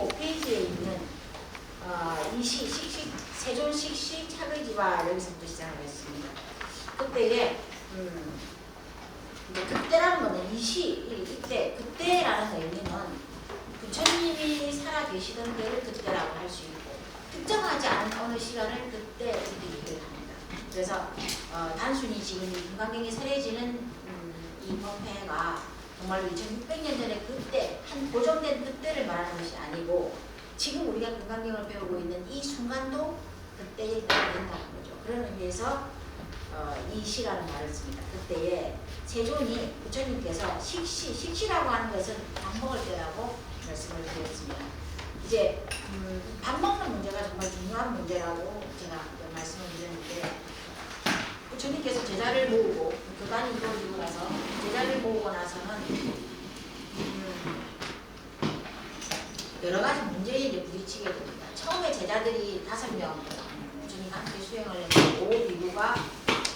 25페이지에 있는 이 세존 식시 차의지와 여기서부터 시작을 했습니다. 그때에 이제 그때라는 거는 이때 그때라는 의미는 부처님이 살아 계시던 때를 그때라고 할 수 있고 특정하지 않은 어느 시간을 그때 이렇게 얘기를 합니다. 그래서 단순히 지금 이 금강경이 설해지는 이 법회가 정말로 2600년 전에 그때 한 고정된 그때를 말하는 것이 아니고 지금 우리가 금강경을 배우고 있는 이 순간도 그때에 된다는 거죠. 그런 의미에서 이 시라는 말을 씁니다. 그때에 세존이 부처님께서 식시라고 하는 것은 밥 먹을 때라고 말씀을 드렸습니다. 이제 밥 먹는 문제가 정말 중요한 문제라고 제가 말씀을 드렸는데 부처님께서 제자를 모으고 교단이 이루어지고 나서 제자를 모으고 나서는 여러 가지 문제에 이제 부딪히게 됩니다. 처음에 제자들이 5명 부처님 함께 수행을 했고 5비구가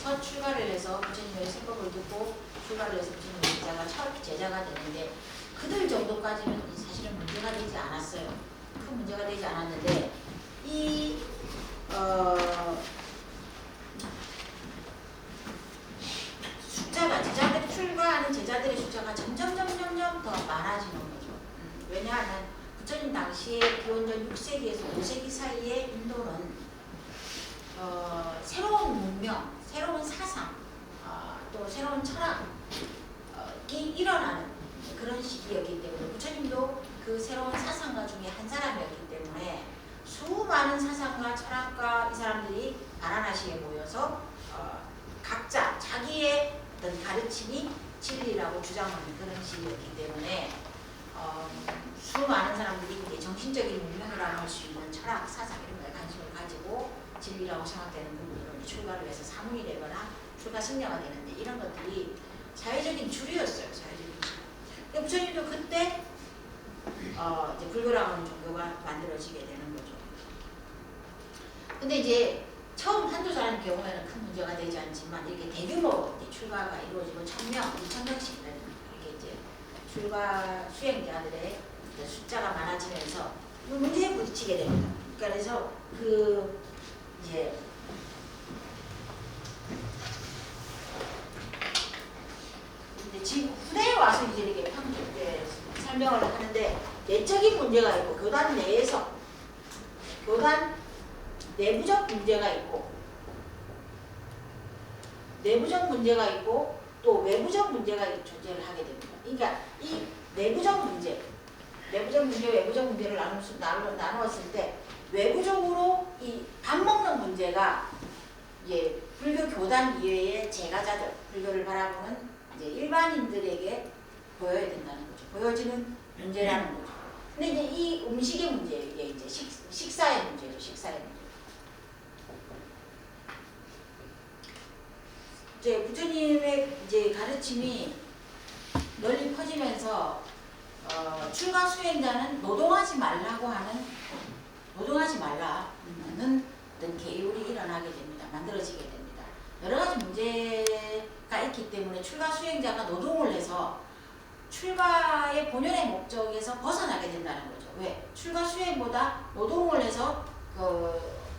첫 출가를 해서 부처님의 설법을 듣고 출가를 해서 부처님의 제자가 첫 제자가 되는데 그들 정도까지는 사실은 문제가 되지 않았어요. 큰 문제가 되지 않았는데 이 숫자가 제자들이 출가하는 제자들의 숫자가 점점 더 많아지는 거죠. 왜냐하면 부처님 당시에 기원전 6세기에서 5세기 사이에 인도는 새로운 문명, 새로운 사상, 또 새로운 철학이 일어나는 그런 시기였기 때문에 부처님도 그 새로운 사상가 중에 한 사람이었기 때문에 수많은 사상가, 철학가 이 사람들이 바라나시에 모여서 각자 자기의 어떤 가르침이 진리라고 주장하는 그런 시기였기 때문에 수많은 사람들이 이제 정신적인 문명이라고 할 수 있는 철학, 사상 이런 거에 관심을 가지고 진리라고 생각되는 부분으로 출가를 해서 사문이 되거나 출가 승려가 되는데 이런 것들이 사회적인 주류였어요. 사회적인 주류. 부처님도 그때 이제 불교라고 하는 종교가 만들어지게 되는 거죠. 근데 이제 처음 한두 사람 경우에는 큰 문제가 되지 않지만 이렇게 대규모 이제 출가가 이루어지고 1000명, 2000명씩 이렇게 이제 출가 수행자들의 숫자가 많아지면서 문제에 부딪히게 됩니다. 그래서 이제 지금 후대에 와서 이제 이렇게 설명을 하는데 내적인 문제가 있고 교단 내에서 교단 내부적 문제가 있고 내부적 문제가 있고 또 외부적 문제가 존재를 하게 됩니다. 그러니까 이 내부적 문제, 외부적 문제를 나누었을 때 외부적으로 이 밥 먹는 문제가 이제 불교 교단 이외의 제가자들, 불교를 바라보는 이제 일반인들에게 보여야 된다는 거죠. 보여지는 문제라는 거죠. 근데 이제 이 음식의 문제, 이게 이제 식사의 문제죠. 식사의 문제. 이제 부처님의 이제 가르침이 널리 퍼지면서 출가 수행자는 노동하지 말라고 하는 노동하지 말라는 어떤 계율이 일어나게 됩니다. 만들어지게 됩니다. 여러 가지 문제가 있기 때문에 출가 수행자가 노동을 해서 출가의 본연의 목적에서 벗어나게 된다는 거죠. 왜? 출가 수행보다 노동을 해서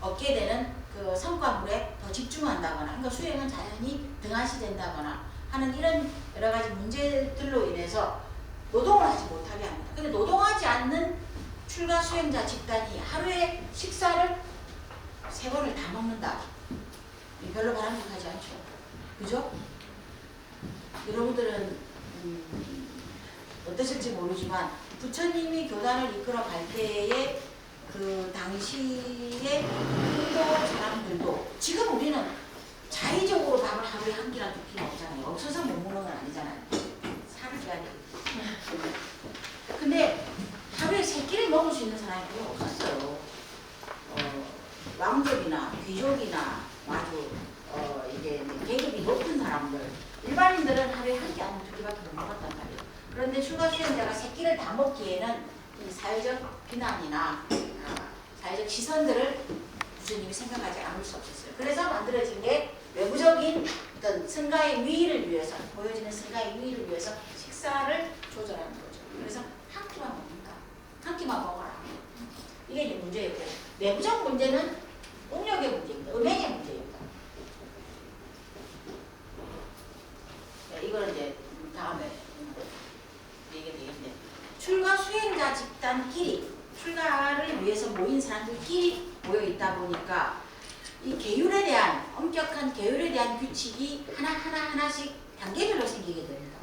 얻게 되는 그 성과물에 더 집중한다거나, 그러니까 수행은 자연히 등한시 된다거나 하는 이런 여러 가지 문제들로 인해서 노동을 하지 못하게 합니다. 근데 노동하지 않는 출가 수행자 집단이 하루에 식사를 3번을 다 먹는다. 별로 바람직하지 않죠. 그죠? 여러분들은 어떠실지 모르지만 부처님이 교단을 이끌어 갈 때의 그 당시의 인도 사람들도 지금 우리는 자의적으로 밥을 하루에 1끼랑 2끼는 없잖아요. 없어서 못 먹는 건 아니잖아요. 살을 빼야 돼. 근데 하루에 3끼를 먹을 수 있는 사람이 별로 없었어요. 왕족이나 귀족이나 아주 이게 계급이 높은 사람들, 일반인들은 하루에 1끼 아니면 2끼밖에 못 먹었단 말이에요. 그런데 출가 수행자가 3끼를 다 먹기에는 이 사회적 비난이나 사회적 시선들을 부처님이 생각하지 않을 수 없었어요. 그래서 만들어진 게 외부적인 어떤 승가의 위의를 위해서, 보여지는 승가의 위의를 위해서 식사를 조절하는 거죠. 그래서 1끼만 먹는다. 1끼만 먹어라. 이게 이제 문제였고, 내부적 문제는 응력의 문제입니다. 음행의 문제입니다. 네, 이거는 이제 다음에 얘기가 되겠는데, 출가 수행자 집단끼리 출가를 위해서 모인 사람들끼리 모여 있다 보니까 이 계율에 대한 엄격한 계율에 대한 규칙이 하나씩 단계별로 생기게 됩니다.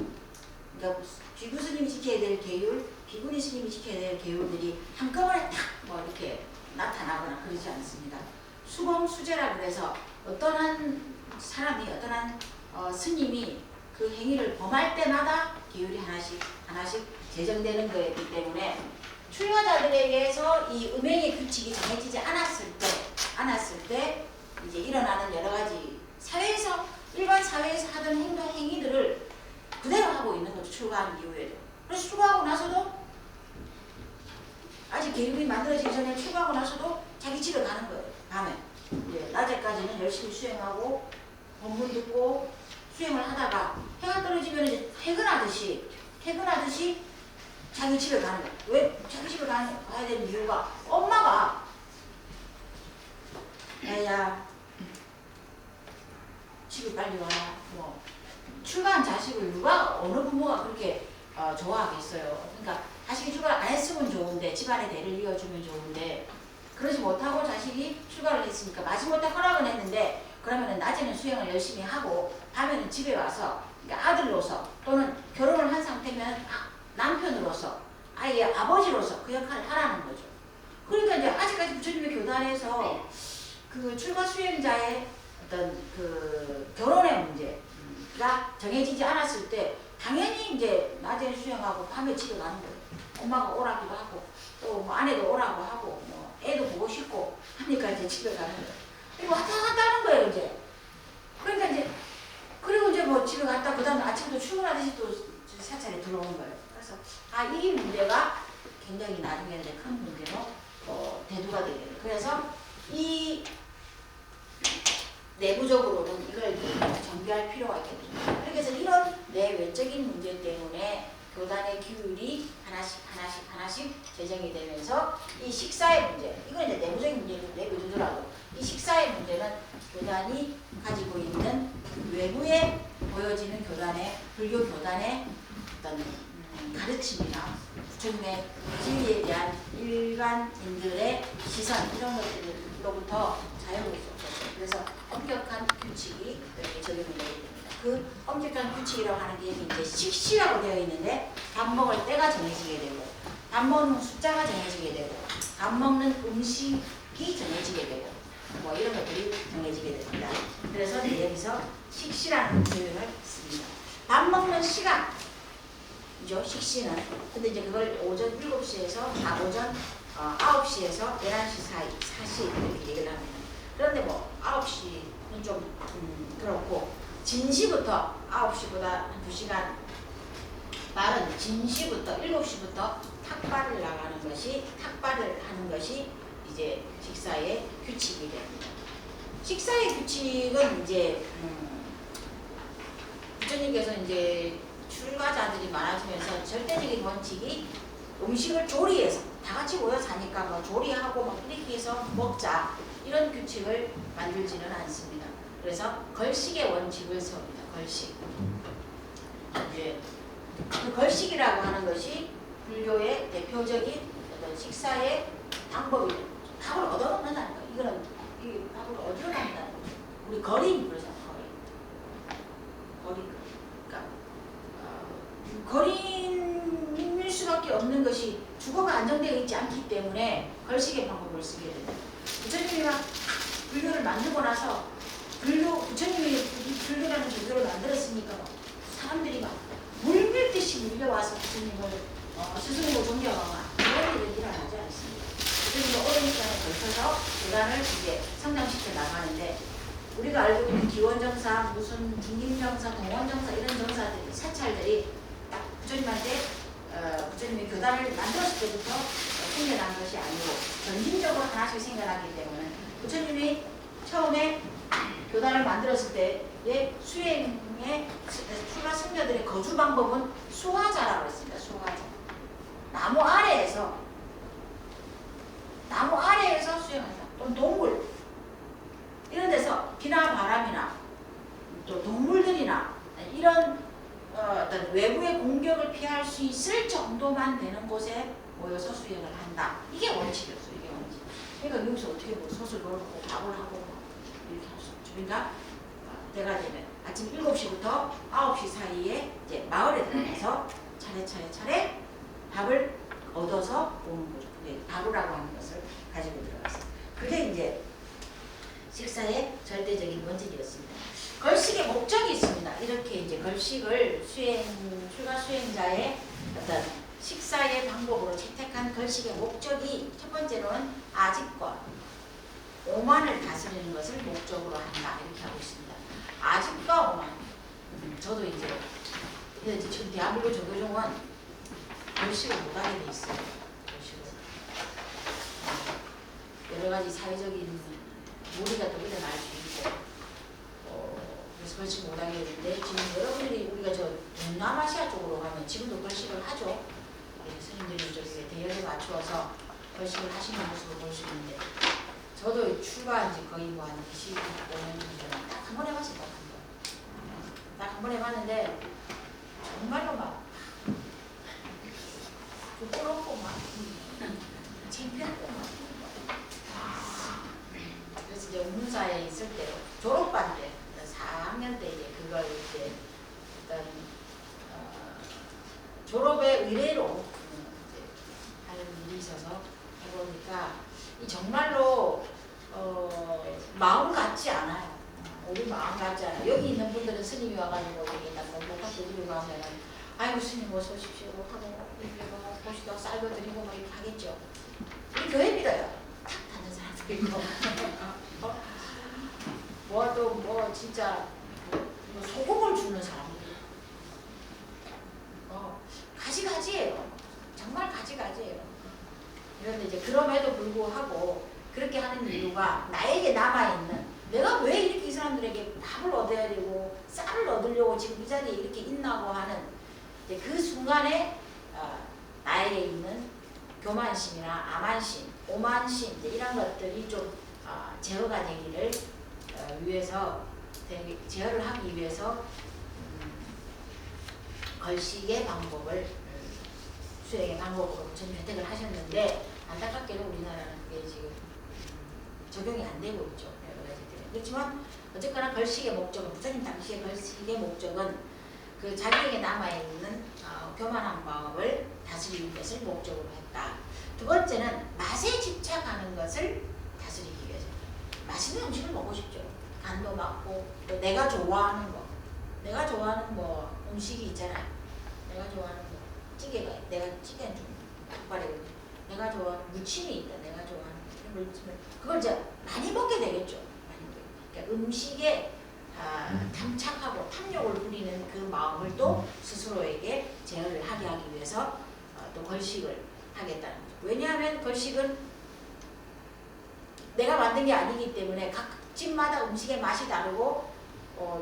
그러니까 비구 스님이 지켜야 될 계율, 비구니 스님이 지켜야 될 계율들이 한꺼번에 탁 뭐 이렇게 나타나거나 그러지 않습니다. 수범 수제라 그래서 어떤 한 사람이 어떤 한 스님이 그 행위를 범할 때마다 계율이 하나씩 제정되는 거였기 때문에 출가자들에게서 이 음행의 규칙이 정해지지 않았을 때 이제 일어나는 여러 가지 사회에서 일반 사회에서 하던 행위들을 그대로 하고 있는 거죠. 출가한 이후에도. 그래서 출가하고 나서도 아직 계율이 만들어지기 전에 출가하고 나서도 자기 집에 가는 거예요. 밤에. 예, 낮에까지는 열심히 수행하고 법문 듣고 수행을 하다가 해가 떨어지면 이제 퇴근하듯이 자기 집에 가는 거예요. 왜 자기 집에 가야 되는 이유가 엄마가 야야 집에 빨리 와라. 뭐 출가한 자식을 누가 어느 부모가 그렇게 좋아하겠어요. 그러니까 자식이 출가를 안 했으면 좋은데 집안의 대를 이어주면 좋은데 그러지 못하고 자식이 출가를 했으니까 마지못해 허락은 했는데 그러면은 낮에는 수행을 열심히 하고 밤에는 집에 와서 그러니까 아들로서 또는 결혼을 한 상태면 남편으로서 아이의 아버지로서 그 역할을 하라는 거죠. 그러니까 이제 아직까지 부처님의 교단에서 그 출가 수행자의 어떤 그 결혼의 문제가 정해지지 않았을 때 당연히 이제 낮에 수행하고 밤에 집에 가는 거예요. 엄마가 오라기도 하고 또 뭐 아내도 오라고 하고 뭐 애도 보고 싶고 하니까 이제 집에 가는 거예요. 이거 왔다 갔다 하는 거예요 이제. 그러니까 이제 그리고 이제 뭐 집에 갔다 그 다음에 아침부터 출근하듯이 또 사찰에 들어오는 거예요. 그래서 이 문제가 굉장히 나중에는 큰 문제로 대두가 되게 돼요. 그래서 이 내부적으로는 이걸 정비할 필요가 있거든요. 그래서 이런 내외적인 문제 때문에 교단의 규율이 하나씩 제정이 되면서 이 식사의 문제, 이건 이제 내부적인 문제를 내비두더라도 이 식사의 문제는 교단이 가지고 있는 외부에 보여지는 불교 교단의 어떤 가르침이나 부처님의 진리에 대한 일반인들의 시선 이런 것들로부터 자유로울 수 없었어요. 그래서 엄격한 규칙이 여기 적용이 되게 됩니다. 그 엄격한 규칙이라고 하는 게 이제 식시라고 되어 있는데 밥 먹을 때가 정해지게 되고 밥 먹는 숫자가 정해지게 되고 밥 먹는 음식이 정해지게 되고 뭐 이런 것들이 정해지게 됩니다. 그래서 여기서 식시라는 표현을 씁니다. 밥 먹는 시간 이죠 식시는. 근데 이제 그걸 오전 7시에서 오전 9시에서 11시 사이 사시 이렇게 얘기를 합니다. 그런데 뭐 9시는 좀 그렇고 진시부터 9시보다 한 2시간 빠른 진시부터 7시부터 탁발을 하는 것이 이제 식사의 규칙이 됩니다. 식사의 규칙은 이제 부처님께서 이제 출가자들이 많아지면서 절대적인 원칙이 음식을 조리해서 다 같이 모여 사니까 뭐 조리하고 뭐 이렇게 해서 먹자 이런 규칙을 만들지는 않습니다. 그래서 걸식의 원칙을 세웁니다. 걸식. 이제 그 걸식이라고 하는 것이 불교의 대표적인 어떤 식사의 방법이에요. 밥을 얻어먹는다는 거예요. 이거는 이 밥을 어디로 먹는다는 거죠. 우리 거린 그러잖아요. 거린. 그러니까 거린일 수밖에 없는 것이 주거가 안정되어 있지 않기 때문에 걸식의 방법을 쓰게 됩니다. 부처님이 막 불교를 만들고 나서 부처님이 불교라는 종교를 만들었으니까 사람들이 막 물밀듯이 밀려와서 부처님을 스승으로 존경하거나 그런 일은 일어나지 않습니다. 부처님이 오랜 시간에 걸쳐서 교단을 이제 성장시켜 나가는데 우리가 알고 있는 기원정사, 무슨 중림정사, 동원정사 이런 정사들이 사찰들이 딱 부처님한테 부처님이 교단을 만들었을 때부터 생겨난 것이 아니고 점진적으로 하나씩 생겨나기 때문에 부처님이 처음에 교단을 만들었을 때의 수행의 출가 승려들의 거주 방법은 수화자라고 했습니다. 수화자. 나무 아래에서 나무 아래에서 수행한다. 또는 동굴 이런 데서 비나 바람이나 또 동물들이나 이런 어떤 외부의 공격을 피할 수 있을 정도만 되는 곳에 모여서 수행을 한다. 이게 원칙이었어요. 이게 원칙. 그러니까 여기서 어떻게 뭐 솥을 걸고 밥을 하고 이렇게 할 수 없죠. 그러니까 때가 되면 아침 7시부터 9시 사이에 이제 마을에 들어가서 차례 밥을 얻어서 오는 거죠. 가루라고 하는 것을 가지고 들어갔어요. 그게 이제 식사의 절대적인 원칙이었습니다. 걸식의 목적이 있습니다. 이렇게 이제 걸식을 휴가 수행자의 어떤 식사의 방법으로 채택한 걸식의 목적이 첫 번째로는 아집과 오만을 다스리는 것을 목적으로 한다. 이렇게 하고 있습니다. 아집과 오만. 저도 이제 지금 대한민국 조교종은 걸식을 못하게 돼 있어요. 걸식을. 여러 가지 사회적인 무리가 또 일어날 수 있고. 그래서 걸식 못하게 되는데 지금 여러분들이 우리가 저 동남아시아 쪽으로 가면 지금도 걸식을 하죠. 스님들이 저기 대열에 맞추어서 걸식을 하시는 모습을 볼 수 있는데 저도 출가한 지 거의 뭐 한 25년 정도 딱 한 번 해봤어요. 딱 한 번 해봤는데 정말로 막 부끄럽고 막 창피하고 막 그래서 이제 운사에 있을 때 졸업반 때 4학년 때 이제 그걸 이제 어떤 졸업의 의례로 이제 하는 일이 있어서 해보니까 이 정말로 마음 같지 않아요. 우리 마음 같지 않아요. 여기 있는 분들은 스님이 와가지고 여기 딱 목화 드리고 하면은 아이고 스님 어서 오십시오 하고 이렇게 뭐 보시다 쌀고 드리고 막 이렇게 하겠죠. 우리 교회 믿어요. 탁 하는 사람도 있고 뭐 또 뭐 진짜 뭐 소금을 주는 사람들 가지가지예요. 정말 가지가지예요. 그런데 이제 그럼에도 불구하고 그렇게 하는 이유가 나에게 남아있는 내가 왜 이렇게 이 사람들에게 밥을 얻어야 되고 쌀을 얻으려고 지금 이 자리에 이렇게 있나고 하는 이제 그 순간에 나에게 있는 교만심이나 아만심, 오만심 이제 이런 것들이 좀 제어가 되기를 위해서 제어를 하기 위해서 걸식의 방법을 수행의 방법으로 부처님 혜택을 하셨는데 안타깝게도 우리나라는 그게 지금 적용이 안 되고 있죠. 여러 가지 때문에. 그렇지만 어쨌거나 걸식의 목적은 부처님 당시의 걸식의 목적은 그 자기에게 남아있는 교만한 마음을 다스리는 것을 목적으로 했다. 두 번째는 맛에 집착하는 것을 다스리기 위해서. 맛있는 음식을 먹고 싶죠. 간도 맞고 또 내가 좋아하는 거. 내가 좋아하는 뭐 음식이 있잖아요. 내가 좋아하는 뭐 찌개가 내가 찌개는 좀 닭발이거든요. 내가 좋아하는 무침이 있다. 내가 좋아하는 무침을 그걸 이제 많이 먹게 되겠죠. 많이 먹게. 그러니까 음식에 탐착하고 탐욕을 부리는 그 마음을 또 스스로에게 제어를 하게 하기 위해서 또 걸식을 하겠다는 거죠. 왜냐하면 걸식은 내가 만든 게 아니기 때문에 각 집마다 음식의 맛이 다르고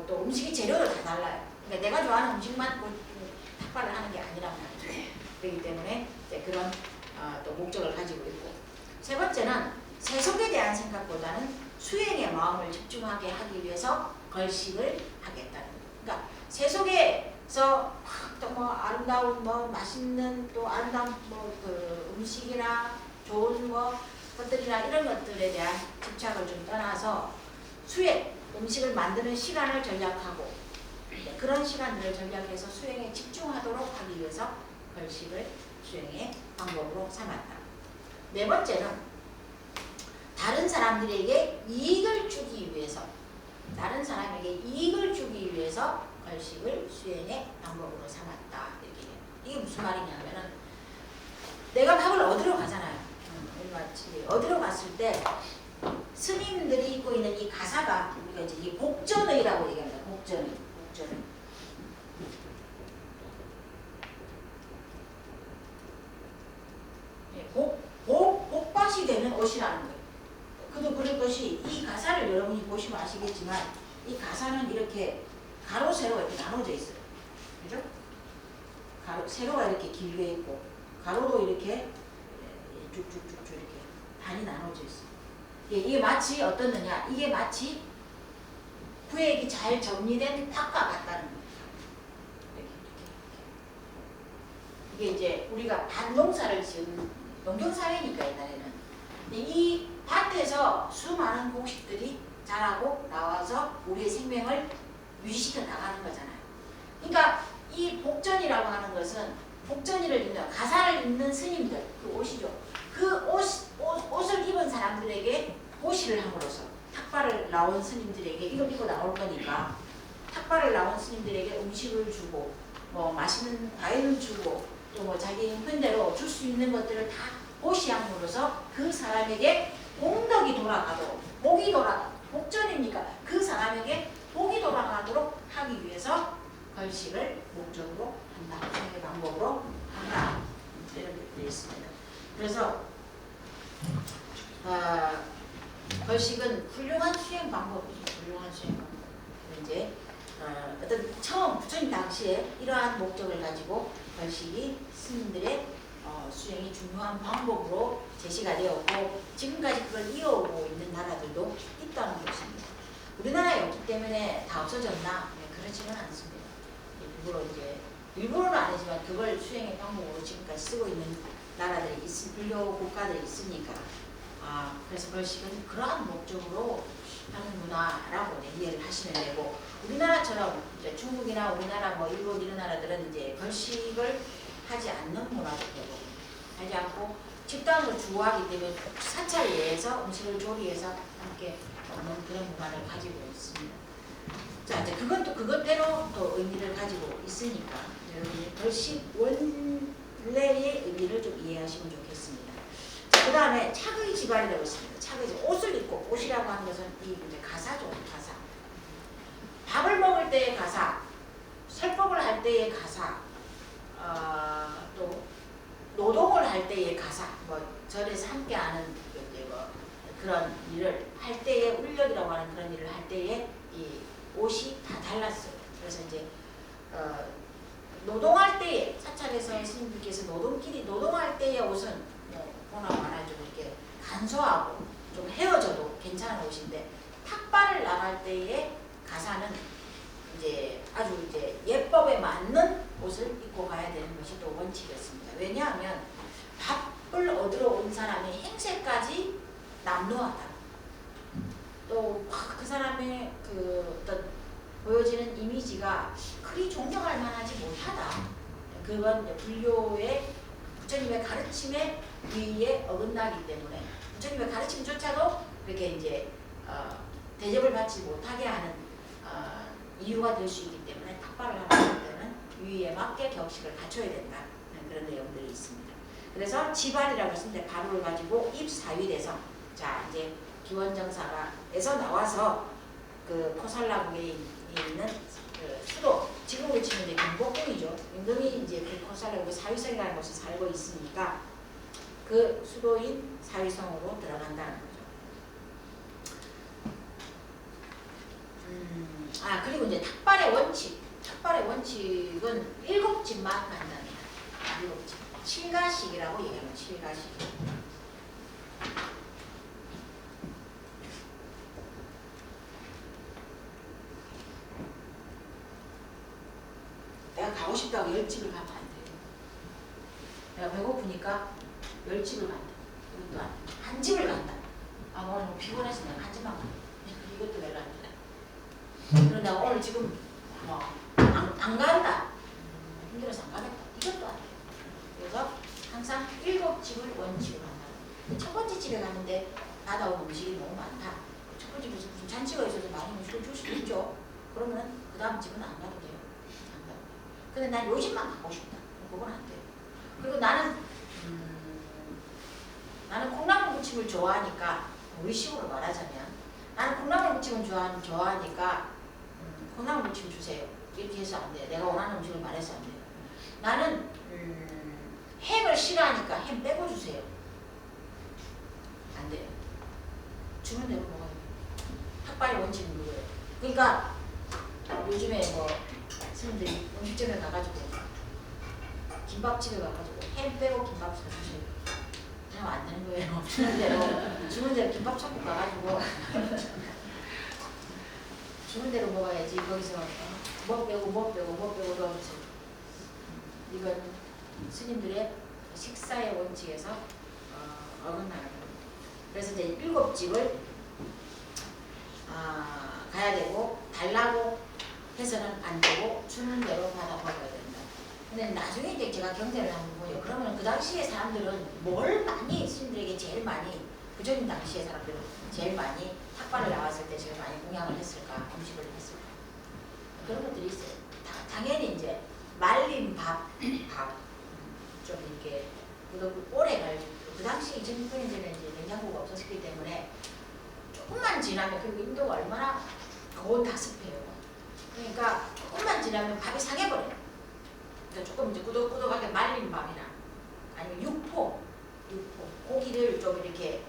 또 음식의 재료도 다 달라요. 그러니까 내가 좋아하는 음식만 탁발을 하는 게 아니란 말이죠. 그렇기 때문에 이제 그런 또 목적을 가지고 있고 세 번째는 세속에 대한 생각보다는 수행의 마음을 집중하게 하기 위해서 걸식을 하겠다는 거예요. 그러니까 세속에서 또 뭐 아름다운 뭐 맛있는 또 아름다운 뭐 그 음식이나 좋은 뭐 것들이나 이런 것들에 대한 집착을 좀 떠나서 수행, 음식을 만드는 시간을 전략하고 그런 시간들을 전략해서 수행에 집중하도록 하기 위해서 걸식을 수행의 방법으로 삼았다. 네 번째는 다른 사람들에게 이익을 주기 위해서 다른 사람에게 이익을 주기 위해서 걸식을 수행의 방법으로 삼았다. 이게 무슨 말이냐면은 내가 밥을 얻으러 가잖아요. 마치 어디로 갔을 때 스님들이 입고 있는 이 가사가 우리가 이제 이 복전의라고 얘기합니다. 복전의. 복밭이 되는 옷이라는 거예요. 그도 그럴 것이 이 가사를 여러분이 보시면 아시겠지만 이 가사는 이렇게 가로 세로가 이렇게 나눠져 있어요. 그죠? 세로가 이렇게 길게 있고 가로도 이렇게 쭉쭉쭉쭉 이렇게 반이 나눠져 있어요. 이게 마치 어떻느냐? 이게 마치 구획이 잘 정리된 밭과 같다는 거예요. 이게 이제 우리가 밭농사를 지은 농경사회니까 옛날에는 이 밭에서 수많은 곡식들이 자라고 나와서 우리의 생명을 유지시켜 나가는 거잖아요. 그러니까 이 복전이라고 하는 것은 복전이를 입는 가사를 입는 스님들 그 옷이죠. 그 옷을 입은 사람들에게 보시를 함으로써 탁발을 나온 스님들에게 이걸 입고 나올 거니까 탁발을 나온 스님들에게 음식을 주고 뭐 맛있는 과일을 주고 또 뭐 자기 형편대로 줄 수 있는 것들을 다 보시함으로써 그 사람에게 공덕이 돌아가도록 복전이니까 그 사람에게 복이 돌아가도록 하기 위해서 걸식을 목적으로 한다. 생의 방법으로 한다. 이렇게 되어 있습니다. 그래서 걸식은 훌륭한 수행 방법이죠. 훌륭한 수행 방법. 이제 어떤 처음 부처님 당시에 이러한 목적을 가지고 걸식이 스님들의 수행이 중요한 방법으로 제시가 되었고 지금까지 그걸 이어오고 있는 나라들도 있다는 것입니다. 우리나라에 없기 때문에 다 없어졌나? 네, 그렇지는 않습니다. 일부러는 아니지만 그걸 수행의 방법으로 지금까지 쓰고 있는 나라들이 불교 국가들이 있으니까 그래서 걸식은 그러한 목적으로 하는구나라고 이해를 하시면 되고 우리나라처럼 이제 중국이나 우리나라 뭐 일본 이런 나라들은 이제 걸식을 하지 않는 문화도 되고 하지 않고 집단으로 주호하기 때문에 사찰예에서 음식을 조리해서 함께 먹는 그런 문화를 가지고 있습니다. 자 이제 그것도 그것대로 또 의미를 가지고 있으니까 여러분이 걸식 원래의 의미를 좀 이해하시면 좋겠습니다. 그 다음에 착의 지발이라고 있습니다. 착의 지발. 옷을 입고 옷이라고 하는 것은 이 이제 가사죠. 가사. 밥을 먹을 때의 가사, 설법을 할 때의 가사, 또 노동을 할 때의 가사, 뭐 절에서 함께하는 뭐 그런 일을 할 때의 울력이라고 하는 그런 일을 할 때의 이 옷이 다 달랐어요. 그래서 이제 노동할 때에 사찰에서 스님들께서 노동할 때의 옷은 보나 마나 좀 이렇게 간소하고 좀 헤어져도 괜찮은 옷인데 탁발을 나갈 때의 가사는 이제 아주 이제 예법에 맞는 옷을 입고 가야 되는 것이 또 원칙이었습니다. 왜냐하면 밥을 얻으러 온 사람의 행세까지 남루하다. 또 그 사람의 그 어떤 보여지는 이미지가 그리 존경할 만하지 못하다. 그건 불교의 부처님의 가르침에 위에 어긋나기 때문에 부처님의 가르침조차도 그렇게 이제 대접을 받지 못하게 하는 이유가 될 수 있기 때문에 탁발을 하는 때는 위에 맞게 격식을 갖춰야 된다. 그런 내용들이 있습니다. 그래서 지발이라고 했는데 발을 가지고 입사위대성. 자 이제 기원정사가에서 나와서 그 코살라국에 있는 그 수도 지금으로 치면 이제 경복궁이죠. 임금이 이제 그 코살라국의 사위성이라는 곳에 살고 있으니까 그 수도인 사위성으로 들어간다는 거죠. 그리고 이제 탁발의 원칙은 7집만 간답니다. 7집. 칠가식이라고 얘기하면 칠가식. 내가 가고 싶다고 10집을 가면 안 돼요. 내가 배고프니까 10집을 간다. 이것도 한 집을 간다. 오늘 뭐 피곤해서 내가 한 집만 간다. 이것도 내가 안 된다. 그런데 오늘 지금 안 간다. 힘들어서 안 가겠다. 이것도 안 돼요. 그래서 항상 7집을 원칙으로 한다. 첫 번째 집에 갔는데 받아온 음식이 너무 많다. 첫 번째 집에서 무슨 잔치가 있어서 많이 음식을 줄 수도 있죠. 그러면 그 다음 집은 안 가도 돼요. 안 가도 돼요. 근데 난 요 집만 가고 싶다. 그건 안 돼요. 그리고 나는 콩나물 무침을 좋아하니까 우리 식으로 말하자면 나는 콩나물 무침을 좋아하니까 콩나물 무침 주세요. 이렇게 해서 안 돼요. 내가 원하는 음식을 말해서 안 돼요. 나는 햄을 싫어하니까 햄 빼고 주세요. 안 돼요. 주면 내가 먹어요. 탁발의 원칙은 그거예요. 그러니까 요즘에 뭐 스님들이 음식점에 가가지고 김밥집에 가가지고 햄 빼고 김밥 사주세요. 하면 안 되는 거예요. 주문 대로 김밥 천국 가가지고 주문 대로 먹어야지. 거기서 뭐 빼고 넣어주세요. 이건 스님들의 식사의 원칙에서 어긋나는 겁니다. 그래서 이제 7집을 가야 되고 달라고 해서는 안 되고 주는 대로 받아 먹어야 된다. 근데 나중에 이제 제가 경제를 한번 보요. 그러면 그 당시에 사람들은 뭘 많이 스님들에게 제일 많이 부처님 당시에 사람들은 제일 많이 탁발을 나왔을 때 제일 많이 공양을 했을까, 음식을 했을까, 그런 것들이 있어요. 당연히 이제 말린 밥 좀 이렇게 오래 갈고 그 당시 2006년에는 이제 냉장고가 없었기 때문에 조금만 지나면, 그리고 인도가 얼마나 온 다습해요. 그러니까 조금만 지나면 밥이 상해버려요. 그러니까 조금 이제 꾸덕꾸덕하게 말린 밥이나 아니면 육포 고기를 좀 이렇게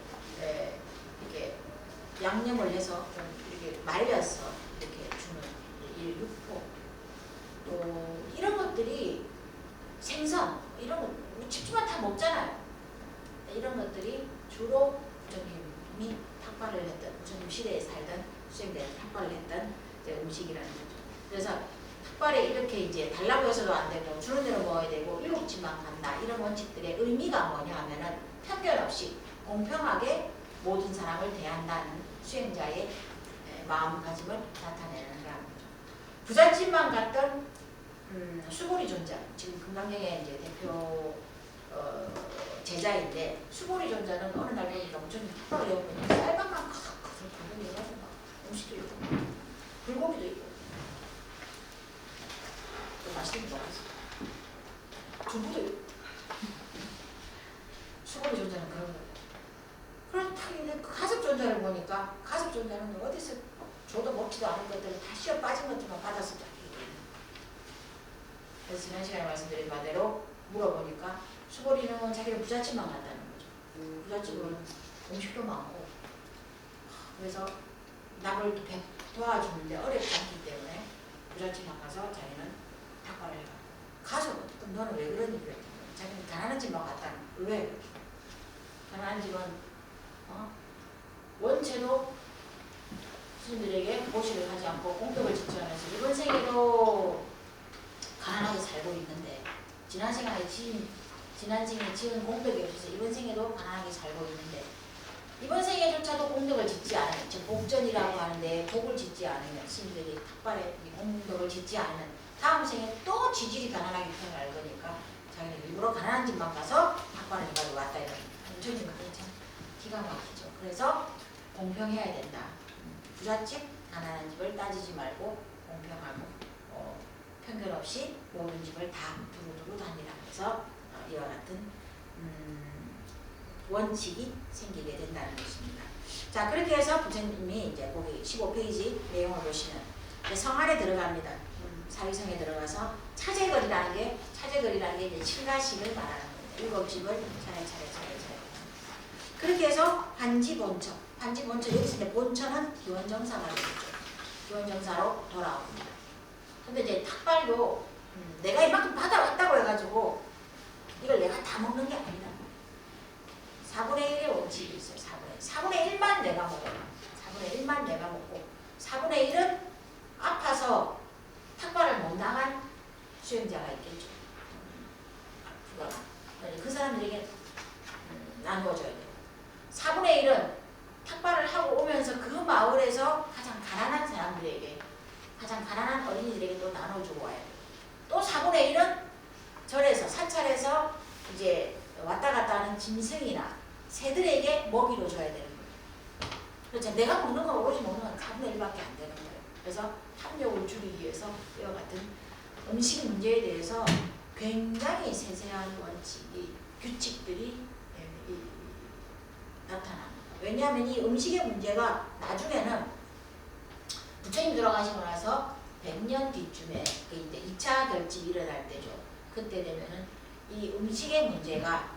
양념을 해서 좀 이렇게 말려서 이렇게 주는 이 육포, 또 이런 것들이 생선 이런 거 집집마다 다 먹잖아요. 이런 것들이 주로 부처님이 탁발을 했던, 부처님 시대에 살던 수행자들이 탁발을 했던 이제 음식이라는 거죠. 그래서 탁발에 이렇게 이제 달라고 해서도 안 되고 주는 대로 먹어야 되고 7집만 간다, 이런 원칙들의 의미가 뭐냐 하면은 편견 없이 공평하게 모든 사람을 대한다는 수행자의 마음가짐을 나타내는 거랍니다. 부잣집만 갔던 수고리 존자, 지금 금강경의 이제 대표 제자인데, 수고리 존자는 어느 날 보니까 무슨 탁발을 해오더니 쌀밥만 커서 가격이 해가지고 막 음식도 있고 불고기도 있고 또 맛있는 거 먹었어. 두부도 있고. 수고리 존자는 그런 거예요. 그렇다고 가섭 존자를 보니까 가섭 존자는 어디서 줘도 먹지도 않은 것들을 다 씌어 빠진 것들만 받아서 자기. 그래서 지난 시간에 말씀드린 바대로 물어보니까 수고리는 자기는 부잣집만 간다는 거죠. 부잣집은 음식도 많고, 그래서 남을 도와주는데 어렵지 않기 때문에 부잣집만 가서 자기는 탁발을 해가. 가서 그럼 너는 왜 그러니? 그래. 자기는 가난한 집만 갔다는 거예요. 왜? 가난한 집은 원체도 스님들에게 보시를 하지 않고 공덕을 짓지 않아서 이번 생에도 가난하게 살고 있는데, 지난 생에 지은 공덕이 없어서 이번 생에도 가난하게 살고 있는데, 이번 생에조차도 공덕을 짓지 않으면, 즉 복전이라고 하는데 복을 짓지 않으면, 스님들이 탁발에 공덕을 짓지 않으면 다음 생에 또 지질이 가난하게 태어날 거니까 자기는 일부러 가난한 집만 가서 탁발을 해가지고 왔다 이런. 부처님 그게 참 기가 막히죠. 그래서 공평해야 된다. 부잣집, 가난한 집을 따지지 말고 공평하고 편견 없이 모든 집을 다 두루두루 다니라 해서 이와 같은 원칙이 생기게 된다는 것입니다. 자, 그렇게 해서 부처님이 이제 거기 15페이지 내용을 보시면 성 안에 들어갑니다. 사위성에 들어가서 차제거리라는 게 이제 7가식을 말하는 겁니다. 7집을 차례. 그렇게 해서 반지본처 여기서 이제 본처는 기원정사가 되겠죠. 기원정사로 돌아옵니다. 근데 이제 탁발도 내가 이만큼 받아왔다고 해가지고 이걸 내가 다 먹는 게 아니다. 4분의 1의 원칙이 있어요. 4분의 1만 내가 먹어요. 4분의 1만 내가 먹고 4분의 1은 아파서 탁발을 못 나간 수행자가 있겠죠. 그 사람들에게 나누어줘야 돼요. 4분의 1은 탁발을 하고 오면서 그 마을에서 가장 가난한 사람들에게, 가장 가난한 어린이들에게 또 나눠주고 와야 돼요. 또 4분의 1은 절에서, 사찰에서 이제 왔다 갔다 하는 짐승이나 새들에게 먹이로 줘야 되는 거예요. 그렇죠. 내가 먹는 건 오로지 먹는 건 4분의 1밖에 안 되는 거예요. 그래서 탐욕을 줄이기 위해서 이와 같은 음식 문제에 대해서 굉장히 세세한 원칙이, 규칙들이 나타납니다. 왜냐하면 이 음식의 문제가 나중에는 부처님 돌아가시고 나서 100년 뒤쯤에 이제 2차 결집이 일어날 때죠. 그때 되면은 이 음식의 문제가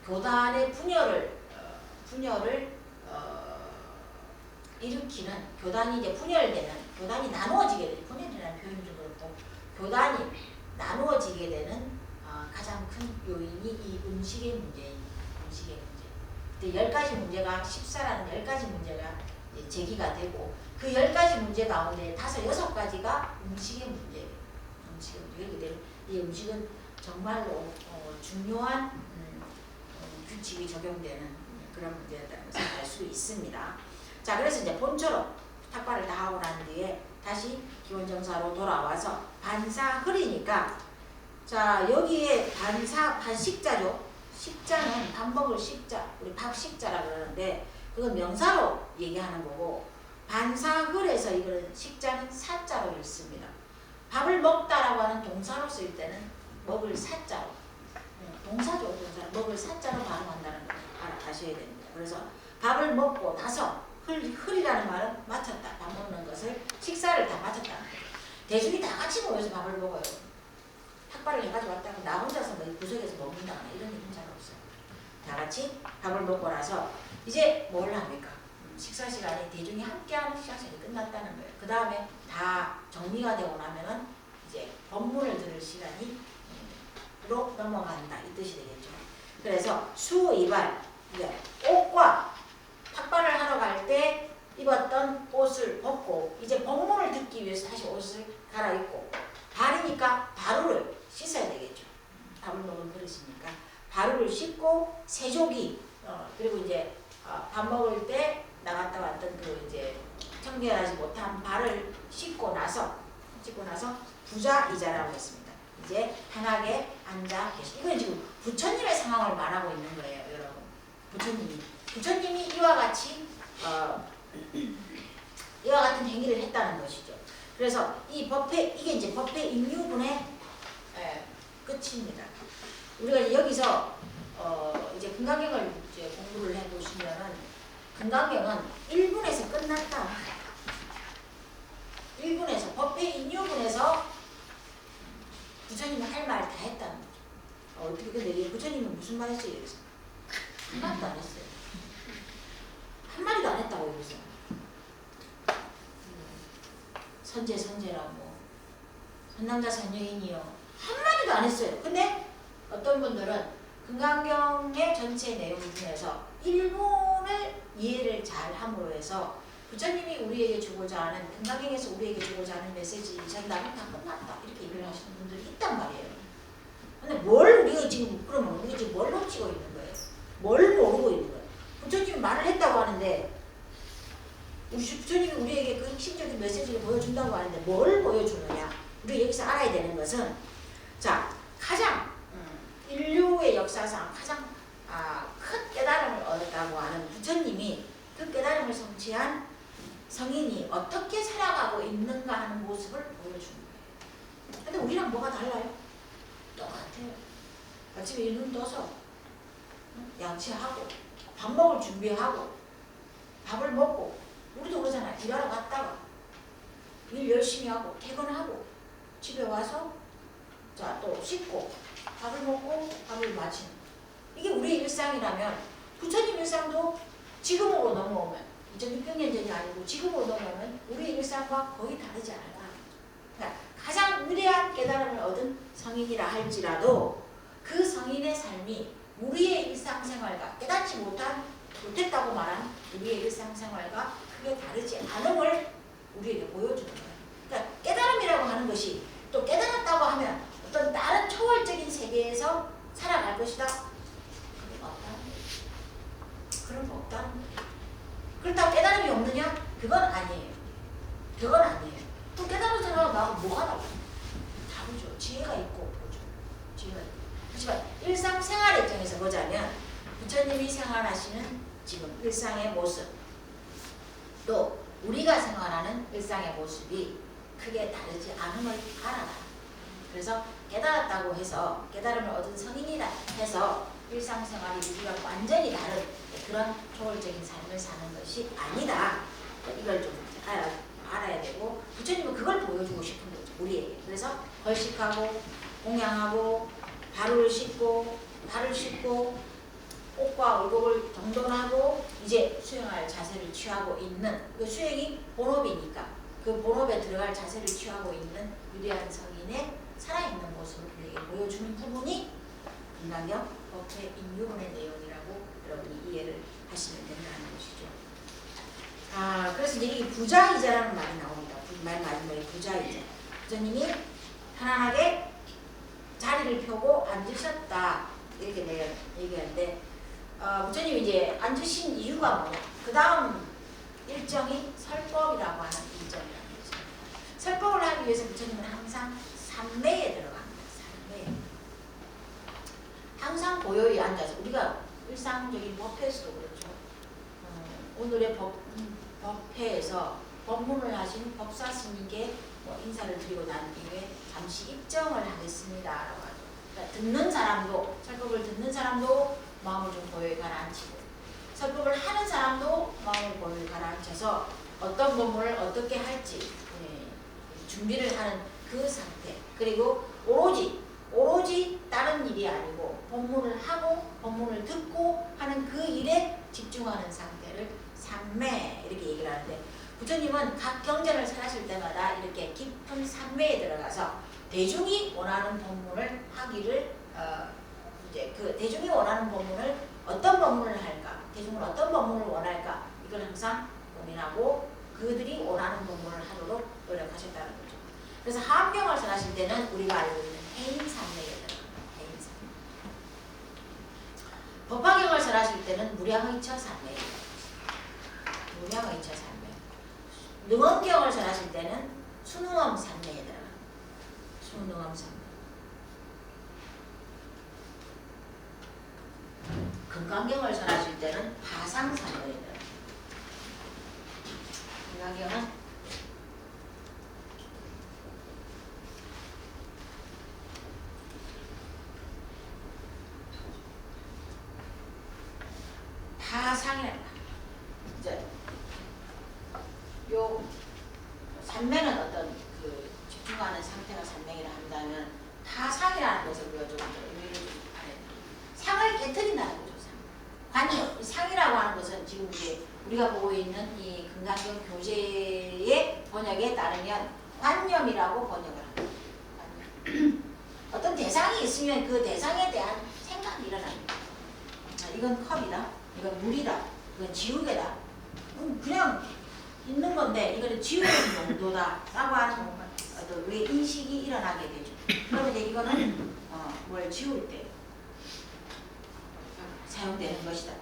교단의 분열을 일으키는, 교단이 이제 분열되는, 교단이 나누어지게 되는, 분열이라는 표현이 좀 그렇고 교단이 나누어지게 되는 가장 큰 요인이 이 음식의 문제입니다. 음식의 문제. 10가지 문제가 14라는 10가지 문제가 제기가 되고 그 10가지 문제 가운데 6가지가 음식의 문제예요. 음식의 문제. 그대로 이 음식은 정말로 중요한 규칙이 적용되는 그런 문제였다는 것을 알 수 있습니다. 자, 그래서 이제 본처럼 탁발을 다 하고 난 뒤에 다시 기원정사로 돌아와서 반사흐리니까 자, 여기에 반식자죠. 식자는 밥 먹을 식자, 우리 밥식자라고 그러는데 그건 명사로 얘기하는 거고 반사흐에서 이거는 식자는 사자로 읽습니다. 밥을 먹다라고 하는 동사로 쓸 때는 먹을 사자로 동사죠. 동사. 먹을 사자로 발음한다는 걸 아셔야 됩니다. 그래서 밥을 먹고 나서 흐리라는 말은 마쳤다. 밥 먹는 것을 식사를 다 마쳤다. 대중이 다 같이 모여서 밥을 먹어요. 탁발을 해가지고 왔다고 나 혼자서 뭐 구석에서 먹는다거나 이런 일은 잘 없어요. 다 같이 밥을 먹고 나서 이제 뭘 합니까? 식사 시간이 대중이 함께하는 식사 시간이 끝났다는 거예요. 그 다음에 다 정리가 되고 나면은 이제 법문을 들을 시간이 로 넘어간다 이 뜻이 되겠죠. 그래서 수이발 옷과 탁발을 하러 갈 때 입었던 옷을 벗고 이제 법문을 듣기 위해서 다시 옷을 갈아입고 발이니까 바루를 씻어야 되겠죠. 밥을 먹은 그릇이니까 바루를 씻고 세조기 그리고 이제 밥 먹을 때 나갔다 왔던 그 이제 청결하지 못한 발을 씻고 나서 부자이자라고 했습니다. 이제 편하게 앉아 계시. 이건 지금 부처님의 상황을 말하고 있는 거예요, 여러분. 부처님이 이와 같이 이와 같은 행위를 했다는 것이죠. 그래서 이 법회 이게 이제 법회 인유분의 끝입니다. 우리가 이제 여기서 이제 금강경을 이제 공부를 해보시면은 금강경은 1분에서 끝났다. 1분에서 법회 인유분에서 부처님이 할 말 다 했다는 거죠. 어떻게 근데 부처님은 무슨 말 했어요 여기서? 한마디도 안 했어요. 한마디도 안 했다고 여기서. 선제라고 선남자 선여인이요 한마디도 안 했어요. 근데 어떤 분들은 금강경의 전체 내용 중에서 일본을 이해를 잘 함으로 해서 부처님이 우리에게 주고자 하는 금강경에서 우리에게 주고자 하는 메시지 전달은 다 끝났다 이렇게 얘기를 하시는 분들이 있단 말이에요. 근데 뭘 우리가 지금 그러면 우리가 지금 뭘 놓치고 있는 거예요? 뭘 모르고 있는 거예요? 부처님이 말을 했다고 하는데 부처님이 우리에게 그 핵심적인 메시지를 보여준다고 하는데 뭘 보여주느냐? 우리 여기서 알아야 되는 것은 자 가장 인류의 역사상 가장 큰 깨달음을 얻었다고 하는 부처님이 그 깨달음을 성취한 성인이 어떻게 살아가고 있는가 하는 모습을 보여주는 거예요. 근데 우리랑 뭐가 달라요? 똑같아요. 아침에 눈 떠서 양치하고 밥 먹을 준비하고 밥을 먹고 우리도 그러잖아요. 일하러 갔다가 일 열심히 하고 퇴근하고 집에 와서 자 또 씻고 밥을 먹고 밥을 마치는 이게 우리의 일상이라면 부처님 일상도 지금으로 넘어오면 2600년 전이 아니고 지금으로 넘어오면 우리의 일상과 거의 다르지 않을까. 그러니까 가장 위대한 깨달음을 얻은 성인이라 할지라도 그 성인의 삶이 우리의 일상생활과 깨닫지 못했다고 말한 우리의 일상생활과 크게 다르지 않음을 우리에게 보여주는 거예요. 그러니까 깨달음이라고 하는 것이 또 깨달았다고 하면 어떤 다른 초월적인 세계에서 살아갈 것이다. 그런 거 없다는 거예요. 그렇다고 깨달음이 없느냐? 그건 아니에요. 그건 아니에요. 또 깨달은 사람하고 나하고 뭐가 달라요? 다르죠. 지혜가 있고 없죠. 지혜가 있고. 하지만 일상생활의 입장에서 보자면 부처님이 생활하시는 지금 일상의 모습 또 우리가 생활하는 일상의 모습이 크게 다르지 않음을 알아라. 그래서 깨달았다고 해서 깨달음을 얻은 성인이라 해서 일상생활이 우리가 완전히 다른 그런 초월적인 삶을 사는 것이 아니다. 이걸 좀 알아야 되고 부처님은 그걸 보여주고 싶은 거죠. 우리에게. 그래서 벌식하고 공양하고 발을 씻고 발을 씻고 옷과 의복을 정돈하고 이제 수행할 자세를 취하고 있는 그 수행이 본업이니까 그 본업에 들어갈 자세를 취하고 있는 위대한 성인의 살아있는 모습을 우리에게 보여주는 부분이 금강경 법회 인유문의 내용이라고 여러분이 이해를 하시면 된다는 것이죠. 그래서 이제 이 부자이자라는 말이 나옵니다. 말 마지막에 부자이자. 부처님이 편안하게 자리를 펴고 앉으셨다 이렇게 얘기하는데 부처님이 이제 앉으신 이유가 뭐냐? 그 다음 일정이 설법이라고 하는 일정이라는 거죠. 설법을 하기 위해서 부처님은 항상 삼매에 들어갑니다. 삼매. 항상 고요히 앉아서 우리가 일상적인 법회에서도 그렇죠. 오늘의 법회에서 법문을 하신 법사 스님께 인사를 드리고 난 뒤에 잠시 입정을 하겠습니다라고 하죠. 그러니까 듣는 사람도 설법을 듣는 사람도 마음을 좀 고요히 가라앉히고 설법을 하는 사람도 마음을 고요히 가라앉혀서 어떤 법문을 어떻게 할지 준비를 하는 그 상태. 그리고 오로지 다른 일이 아니고 법문을 하고 법문을 듣고 하는 그 일에 집중하는 상태를 삼매 이렇게 얘기를 하는데 부처님은 각 경전을 설하실 때마다 이렇게 깊은 삼매에 들어가서 대중이 원하는 법문을 하기를 이제 그 대중이 원하는 법문을 어떤 법문을 할까, 대중은 어떤 법문을 원할까 이걸 항상 고민하고 그들이 원하는 법문을 하도록 노력하셨다는 거죠. 그래서 하암경을 설하실 때는 우리가 알고 있는 해인삼매에 들어갑니다. 해인삼매. 법화경을 설하실 때는 무량의처삼매에 들어갑니다. 무량의처삼매. 능엄경을 설하실 때는 순응엄삼매에 들어갑니다. 순응엄삼매. 금강경을 설하실 때는 파상삼매에 들어갑니다. 금강경은 파상이란다. 이제 요 삼매는 어떤 그 집중하는 상태가 삼매이라 한다면 파상이라는 것을 우리가 좀 의미를 좀 알아야 돼요. 상을 깨트린다는 거죠. 상이라고 하는 것은 지금 이제 우리가 보고 있는 이 금강경 교재의 번역에 따르면 관념이라고 번역을 합니다. 어떤 대상이 있으면 그 대상에 대한 생각이 일어납니다. 이건 컵이다. 이건 물이다. 이건 지우개다. 그냥 있는 건데 이거는 지우개 정도다 라고 하는 어떤 우리의 인식이 일어나게 되죠. 그러면 이제 이거는 뭘 지울 때 사용되는 것이다.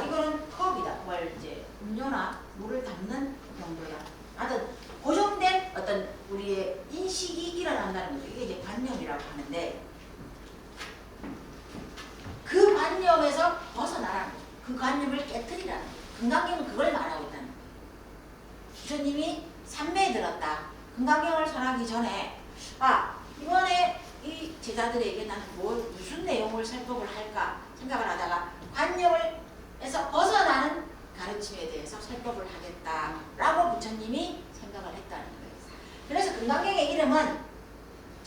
이거는 컵이다. 뭘 이제 음료나 물을 담는 정도다. 하여튼 고정된 어떤 우리의 인식이 일어난다는 거죠. 이게 이제 관념이라고 하는데 그 관념에서 벗어나라는 거죠. 그 관념을 깨트리라는 거죠. 금강경은 그걸 말하고 있다는 거예요. 부처님이 삼매에 들었다. 금강경을 설하기 전에 이번에 이 제자들에게 나는 무슨 내용을 설법을 할까 생각을 하다가 관념에서 벗어나는 가르침에 대해서 설법을 하겠다라고 부처님이 생각을 했다는 거예요. 그래서 금강경의 이름은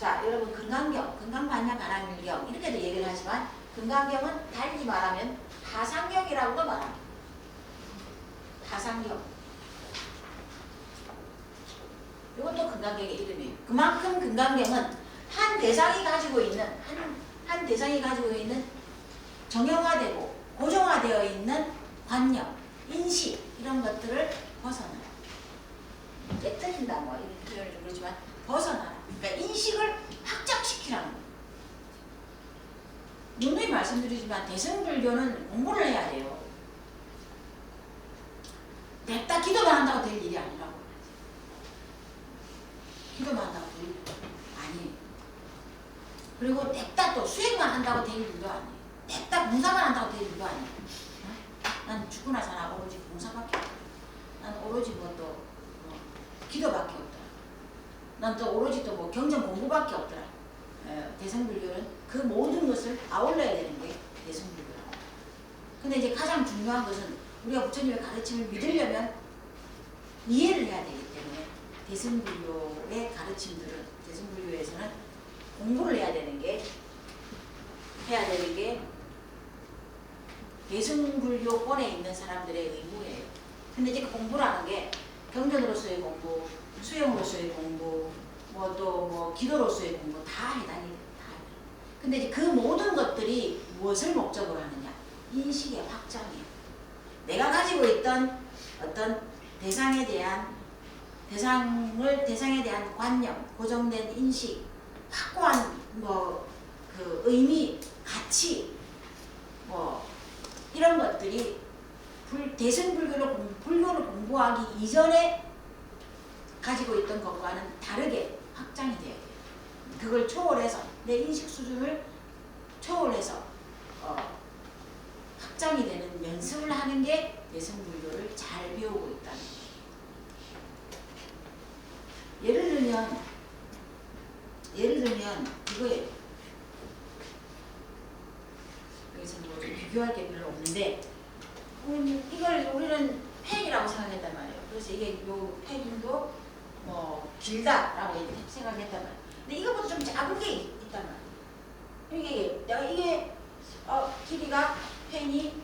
여러분 금강경, 금강반야 반항일경 이렇게도 얘기를 하지만 금강경은 달리 말하면 파상경이라고도 말합니다. 파상경. 이것도 금강경의 이름이에요. 그만큼 금강경은 한 대상이 가지고 있는 정형화되고 고정화되어 있는 관념, 인식 이런 것들을 벗어나라. 깨뜨린다 뭐 이런 표현을 좀 그렇지만 벗어나라. 그러니까 인식을 확장시키라는 거예요. 누누이 말씀드리지만 대승불교는 공부를 해야 돼요. 냅다 기도만 한다고 될 일이 아니라고. 기도만 한다고 될 일이 아니에요. 그리고 냅다 또 수행만 한다고 될 일도 아니에요. 냅다 봉사만 한다고 될 일도 아니에요. 난 죽고 나서나 오로지 봉사밖에 없더라. 난 오로지 기도밖에 없더라. 난 또 오로지 또 경전 공부밖에 없더라. 대승불교는 그 모든 것을 아울러야 되는 게 대승불교라고. 근데 이제 가장 중요한 것은 우리가 부처님의 가르침을 믿으려면 이해를 해야 되기 때문에 대승불교의 가르침들은 대승불교에서는 공부를 해야 되는 게 대승불교권에 있는 사람들의 의무예요. 근데 이제 공부라는 게 경전으로서의 공부, 수행으로서의 공부, 기도로서의 공부 다 해당이 돼요. 근데 이제 그 모든 것들이 무엇을 목적으로 하느냐? 인식의 확장이에요. 내가 가지고 있던 어떤 대상에 대한 관념, 고정된 인식, 확고한 그 의미, 가치, 이런 것들이 불교를 공부하기 이전에 가지고 있던 것과는 다르게 확장이 돼야 돼요. 그걸 초월해서 내 인식 수준을 초월해서 확장이 되는 연습을 하는 게 대승불교를 잘 배우고 있다는 거예요. 예를 들면 이거예요. 여기서 뭐 비교할 게 별로 없는데 이걸 우리는 펜이라고 생각했단 말이에요. 그래서 이게 요 펜도 길다라고 생각했단 말이에요. 근데 이거보다 좀 작은 게 있단 말이에요. 이게 길이가 펜이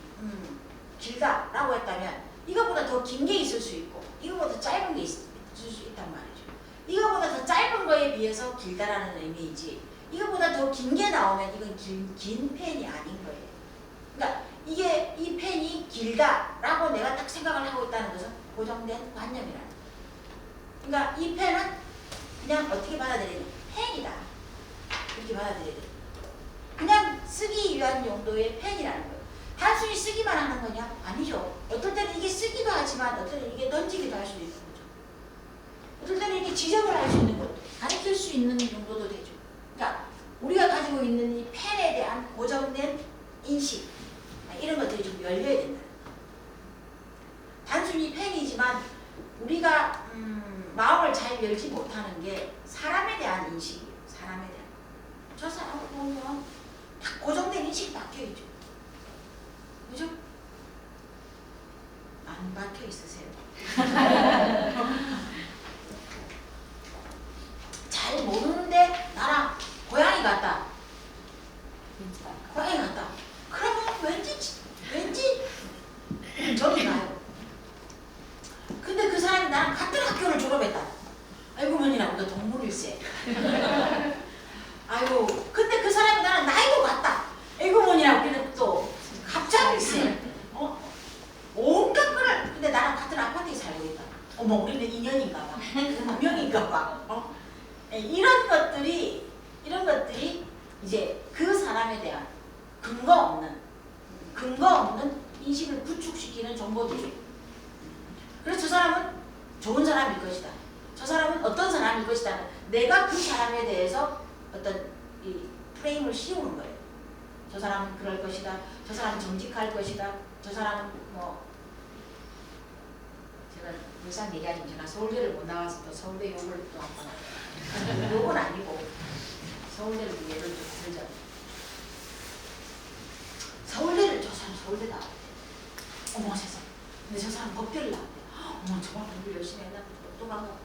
길다라고 했다면 이거보다 더 긴 게 있을 수 있고 이거보다 짧은 게 있을 수 있단 말이죠. 이거보다 더 짧은 거에 비해서 길다라는 의미이지 이거보다 더 긴 게 나오면 이건 긴 펜이 아닌 거예요. 그러니까 이 펜이 길다라고 내가 딱 생각을 하고 있다는 것은 고정된 관념이라는 거예요. 그러니까 이 펜은 그냥 어떻게 받아들여야 돼? 펜이다. 이렇게 받아들여야 돼. 그냥 쓰기 위한 용도의 펜이라는 거예요. 단순히 쓰기만 하는 거냐? 아니죠. 어떨 때는 이게 쓰기도 하지만 어떨 때는 이게 던지기도 할 수도 있는 거죠. 어떨 때는 이게 지적을 할 수 있는 것도, 가르칠 수 있는 정도도 되죠. 그러니까 우리가 가지고 있는 이 펜에 대한 고정된 인식, 이런 것들이 좀 열려야 된다. 단순히 펜이지만 우리가 마음을 잘 열지 못하는 게 사람에 대한 인식이에요. 사람에 대한. 저 사람을 보면 딱 고정된 인식이 박혀있죠. 그죠? 안 박혀 있으세요? 잘 모르는데 나랑 고양이 같다. 고양이 같다. 그러면 왠지 정이 가요. 근데 그 사람이 나랑 같은 학교를 졸업했다. 아이고 머니라고 너 동물일세. 아이고 근데 그 사람이 나랑 나이도 같다. 아이고 머니라고 우리는 또 갑자기일세. 온갖 거를 근데 나랑 같은 아파트에 살고 있다. 어머 우리는 인연인가봐. 운명인가봐. 이런 것들이 이제 그 사람에 대한 근거 없는 인식을 구축시키는 정보들이. 그래서 저 사람은 좋은 사람일 것이다. 저 사람은 어떤 사람일 것이다. 내가 그 사람에 대해서 어떤 이 프레임을 씌우는 거예요. 저 사람은 그럴 것이다. 저 사람은 정직할 것이다. 저 사람은 제가 물상 얘기하지만 제가 서울대를 못 나와서 또 서울대 욕을 또 한번 욕은 아니고 서울대를 예를 좀 들자. 저 사람 서울대 나왔대. 어머 세상. 근데 저 사람 법대를 나왔대. 어머 정말 공부 열심히 했나? 또 반가워.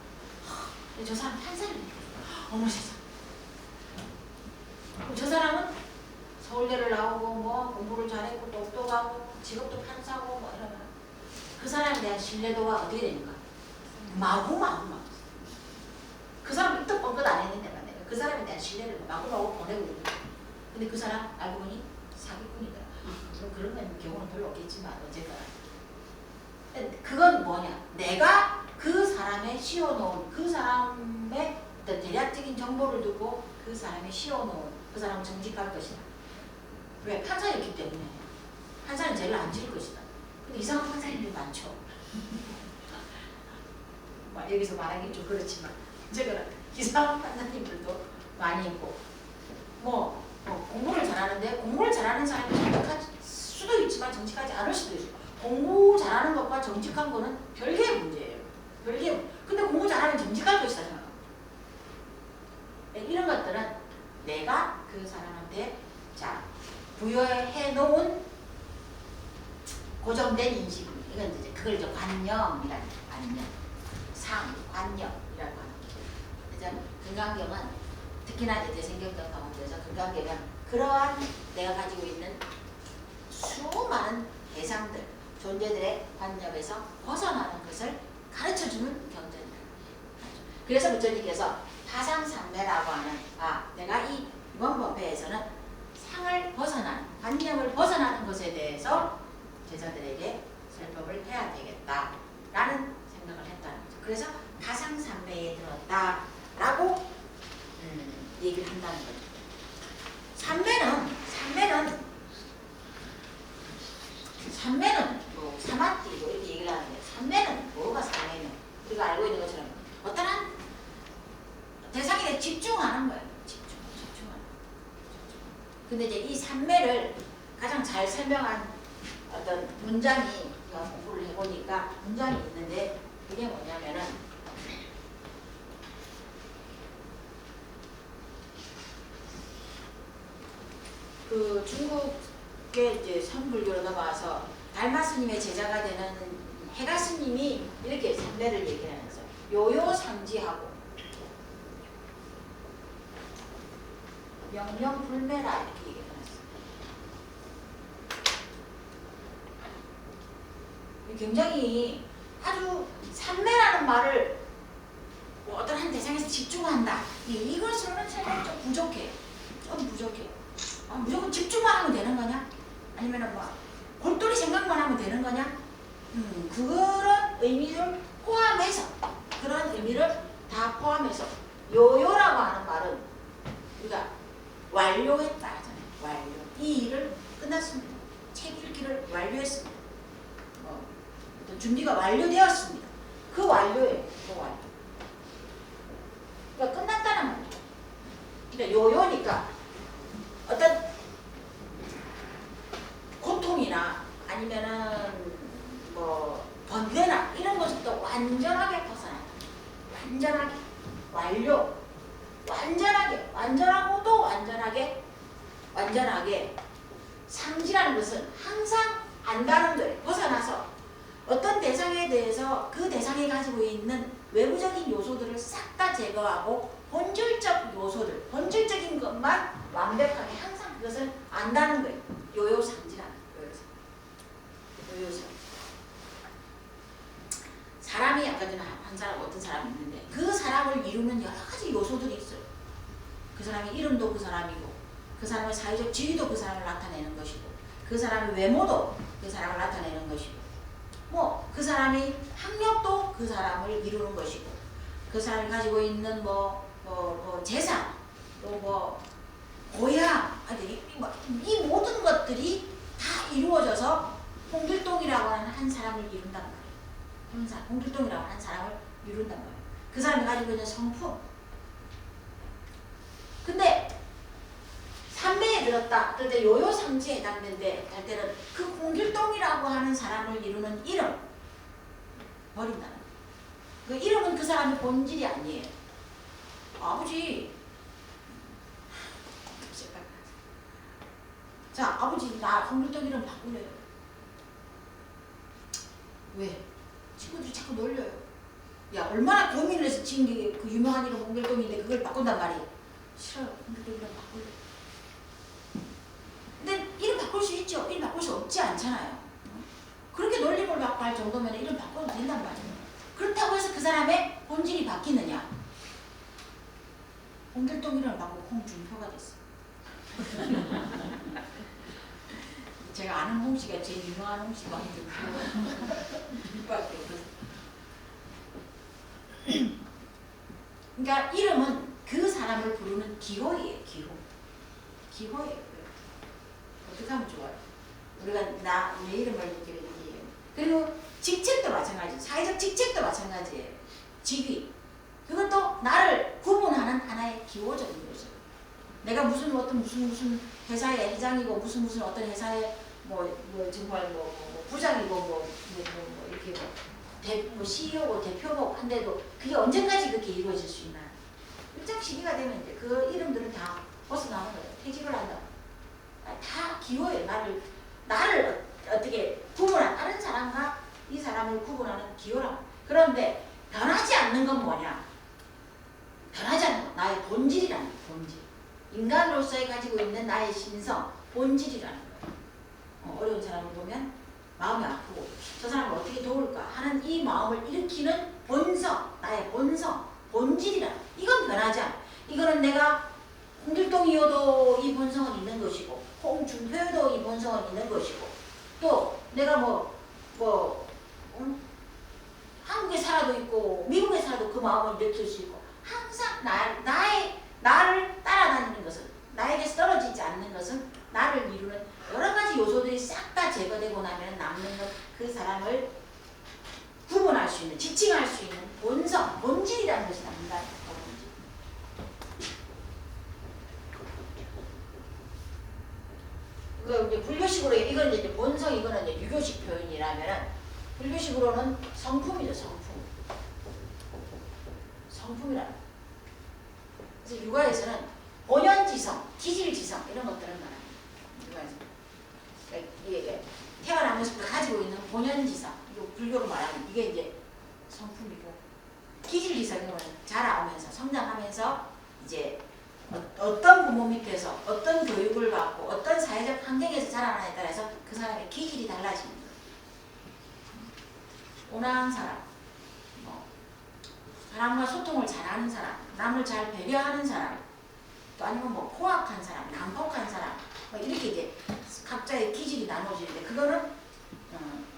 근데 저 사람 판사를 했대. 어머 세상. 저 사람은 서울대를 나오고 공부를 잘했고 똑똑하고 직업도 판사고 이러면 그 사람에 대한 신뢰도가 어떻게 됩니까? 마구마구. 그 사람 입도 뻥끗 안 했는데 말이야. 그 사람에 대한 신뢰를 마구마구 보내고 있는 거야. 근데 그 사람 알고 보니 사기꾼이더라. 물론 그런 건 경우는 별로 없겠지만 어쨌거나. 그건 뭐냐? 내가 그 사람에 씌워놓은 그 사람의 어떤 대략적인 정보를 두고 그 사람에 씌워놓은 그 사람은 정직할 것이다. 왜? 판사였기 때문에. 판사는 죄를 안 지을 것이다. 근데 이상한 판사님들이 많죠. 여기서 말하기 좀 그렇지만 어쨌거나 이상한 판사님들도 많이 있고 공부를 잘하는데 공부를 잘하는 사람이 정직할 수도 있지만 정직하지 않을 수도 있고 공부 잘하는 것과 정직한 거는 별개의 문제예요. 근데 공부 잘하면 정직할 것이다 생각합니다. 이런 것들은 내가 그 사람한테 부여해 놓은 고정된 인식입니다. 이건 이제 그걸 이제 관념이라는 관념, 관념이라고 하는 거죠. 금강경은 특히나 이제 대승경전 가운데서 금강경은 그러한 내가 가지고 있는 수많은 대상들, 존재들의 관념에서 벗어나는 것을 가르쳐주는 경전이다. 그래서 부처님께서 파상삼매라고 하는 내가 이번 법회에서는 상을 벗어나는, 관념을 벗어나는 것에 대해서 제자들에게 설법을 해야 되겠다라는 생각을 했다는 거죠. 그래서 가상삼매에 들었다라고 얘기를 한다는 거죠. 삼매는 뭐 사마띠 뭐 이렇게 얘기를 하는데, 삼매는 뭐가 삼매는 우리가 알고 있는 것처럼 어떠한 대상에 집중하는 거예요. 집중하는. 근데 이제 이 삼매를 가장 잘 설명한 어떤 문장이, 제가 공부를 해보니까 문장이 있는데, 그게 뭐냐면은 그 중국의 이제 선불교로 넘어와서 달마 스님의 제자가 되는 해가 스님이 이렇게 삼매를 얘기하면서 요요상지하고 명명불매라 이렇게 얘기해놨어요. 굉장히 아주 삼매라는 말을 뭐 어떤 한 대상에서 집중한다, 이것으로는 설명이 좀 부족해. 무조건 집중만 하면 되는 거냐? 아니면은 뭐 골똘히 생각만 하면 되는 거냐? 그런 의미를 포함해서, 그런 의미를 다 포함해서 요요라고 하는 말은 우리가 완료했다 하잖아요. 완료. 이 일을 끝났습니다. 책 읽기를 완료했습니다. 어떤 준비가 완료되었습니다. 그 완료예요. 그 완료. 그러니까 끝났다는 말이에요. 그러니까 요요니까 어떤 고통이나 아니면은 뭐 번뇌나 이런 것부터 완전하게 벗어나요. 완전하게 완료. 완전하고도 완전하게 상지라는 것은 항상 안다는 거예요. 벗어나서 어떤 대상에 대해서 그 대상이 가지고 있는 외부적인 요소들을 싹 다 제거하고 본질적 요소들, 본질적인 것만 완벽하게 항상 그것을 안다는 거예요. 요요상지라는 거예요. 요요상. 사람이 아까 전에 한 사람, 어떤 사람이 있는데 그 사람을 이루는 여러 가지 요소들이 있어요. 그 사람의 이름도 그 사람이고, 그 사람의 사회적 지위도 그 사람을 나타내는 것이고, 그 사람의 외모도 그 사람을 나타내는 것이고, 뭐 그 사람의 학력도 그 사람을 이루는 것이고, 그 사람이 가지고 있는 재산, 또 뭐 고향, 이 모든 것들이 다 이루어져서 홍길동이라고 하는 한 사람을 이룬단 말이에요. 홍길동이라고 하는 사람을 이룬단 말이에요. 그 사람이 가지고 있는 성품. 근데 삼매에 들었다, 그럴 때 요요상지에 해당되는데, 할 때는 그 홍길동이라고 하는 사람을 이루는 이름 버린다는 거예요. 그 이름은 그 사람의 본질이 아니에요. 아버지, 자, 아버지 나 홍길동 이름 바꿀래요. 왜? 친구들이 자꾸 놀려요. 야, 얼마나 고민을 해서 지은 게 그 유명한 이름 홍길동인데 그걸 바꾼단 말이에요. 싫어요. 홍길동 이름 바꿀래. 근데 이름 바꿀 수 있죠. 이름 바꿀 수 없지 않잖아요. 그렇게 놀림을 받고 할 정도면 이름 바꿔도 된단 말이에요. 그렇다고 해서 그 사람의 본질이 바뀌느냐? 홍길동 이름을 바꾸고 홍준표가 됐어. 제가 아는 홍씨가 제일 유명한 홍씨가 홍준표. 그러니까 이름은 그 사람을 부르는 기호예요. 기호예요. 어떻게 하면 좋아요? 우리가 내 이름을 이렇게 얘기해요. 그리고 직책도 마찬가지예요. 사회적 직책도 마찬가지예요. 직위. 그것도 나를 구분하는 하나의 기호적인 요소예요. 내가 무슨 회사의 회장이고 무슨 어떤 회사의 정말 부장이고 이렇게 CEO고 대표고 한데도 그게 언제까지 그렇게 이루어질 수 있나? 일정 시기가 되면 이제 그 이름들은 다 벗어나는 거예요. 퇴직을 한다. 다 기호예요. 나를 어떻게 구분한, 다른 사람과 이 사람을 구분하는 기호라. 그런데 변하지 않는 건 뭐냐? 변하지 않는 건 나의 본질이라는 거예요. 본질. 인간으로서의 가지고 있는 나의 신성, 본질이라는 거예요. 어려운 사람을 보면 마음이 아프고 저 사람을 어떻게 도울까 하는 이 마음을 일으키는 본성, 나의 본성, 본질이라는 거예요. 이건 변하지 않아. 이거는 내가 홍길동이어도 이 본성은 있는 것이고 홍준표에도 이 본성은 있는 것이고 또 내가 한국에 살아도 있고 미국에 살아도 그 마음을 느낄 수 있고 항상 나를 따라다니는 것은 나에게서 떨어지지 않는 것은 나를 이루는 여러 가지 요소들이 싹 다 제거되고 나면 남는 것 그 사람을 구분할 수 있는 지칭할 수 있는 본성, 본질이라는 것이 남는다. 이제 분류식으로 이건 이제 본성 이거는 이제 유교식 표현이라면은 분류식으로는 성품이죠. 성품이라는. 그래서 육아에서는 본연지성, 기질지성 이런 것들을 말합니다. 육아에서 이게 태어나면서 가지고 있는 본연지성, 이거 불교로 말하면 이게 이제 성품이고 기질지성은 자라오면서 성장하면서 이제 어떤 부모 밑에서 어떤 교육을 받고 어떤 사회적 환경에서 자라나에 따라서 그 사람의 기질이 달라지는 거예요. 온화한 사람, 사람과 소통을 잘하는 사람, 남을 잘 배려하는 사람, 또 아니면 포악한 사람, 난폭한 사람, 이렇게 이제 각자의 기질이 나눠지는데 그거는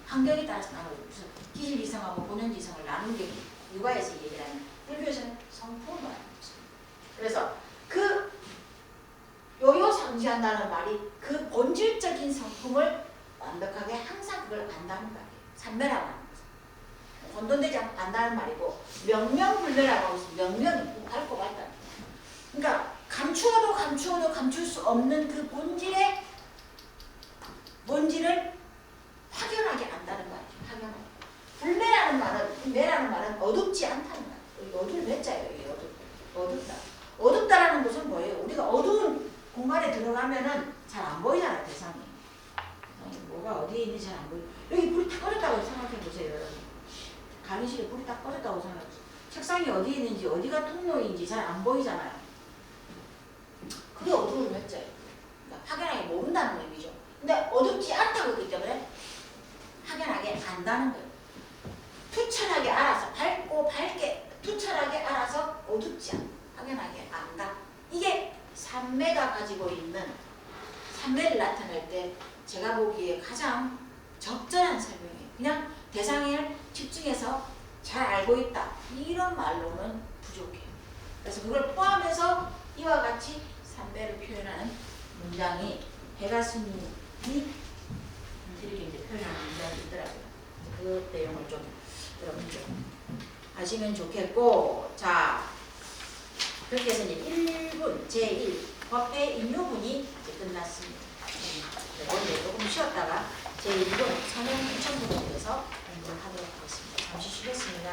환경에 따라서 나눠져요. 기질지성하고 본연지성을 나누는 게 육아에서 얘기를 하는 불교에서는 성품을 말하는 거죠. 그래서 그 요요상지한다는 말이 그 본질적인 성품을 완벽하게 항상 그걸 안다는 말이에요. 산매라고 하는 거죠. 혼돈되지 않고 안다는 말이고 명명불매라고 하고 있어요. 명명이 밝고 밝다. 그러니까 감추어도 감출 수 없는 그 본질을 확연하게 안다는 말이죠. 확연하게. 불매라는 말은 어둡지 않다는 말이에요. 어두울 매자예요. 이게 어둡다. 어둡다라는 것은 뭐예요? 우리가 어두운 공간에 들어가면은 잘 안 보이잖아요, 대상이. 뭐가 어디에 있는지 잘 안 보여요. 여기 불이 다 꺼졌다고 생각해 보세요, 여러분. 강의실에 불이 다 꺼졌다고 생각해 보세요. 책상이 어디에 있는지, 어디가 통로인지 잘 안 보이잖아요. 그게 어두운 매자예요. 그러니까 확연하게 모른다는 의미죠. 근데 어둡지 않다고 했기 때문에 확연하게 안다는 거예요. 투철하게 알아서, 밝게, 투철하게 알아서 어둡지 않다. 확연하게 안다. 이게 산매가 가지고 있는 산매를 나타낼 때 제가 보기에 가장 적절한 설명이에요. 그냥 대상을 집중해서 잘 알고 있다. 이런 말로는 부족해요. 그래서 그걸 포함해서 이와 같이 산매를 표현하는 문장이 해가스님이 이렇게 이제 표현하는 문장이 있더라고요. 그 내용을 좀 여러분 좀 아시면 좋겠고, 자. 그렇게 해서 이제 1분, 제1 법회 인요분이 이제 끝났습니다. 오늘 조금 쉬었다가 제1분 성형 추천부에 대해서 공부를 하도록 하겠습니다. 잠시 쉬겠습니다.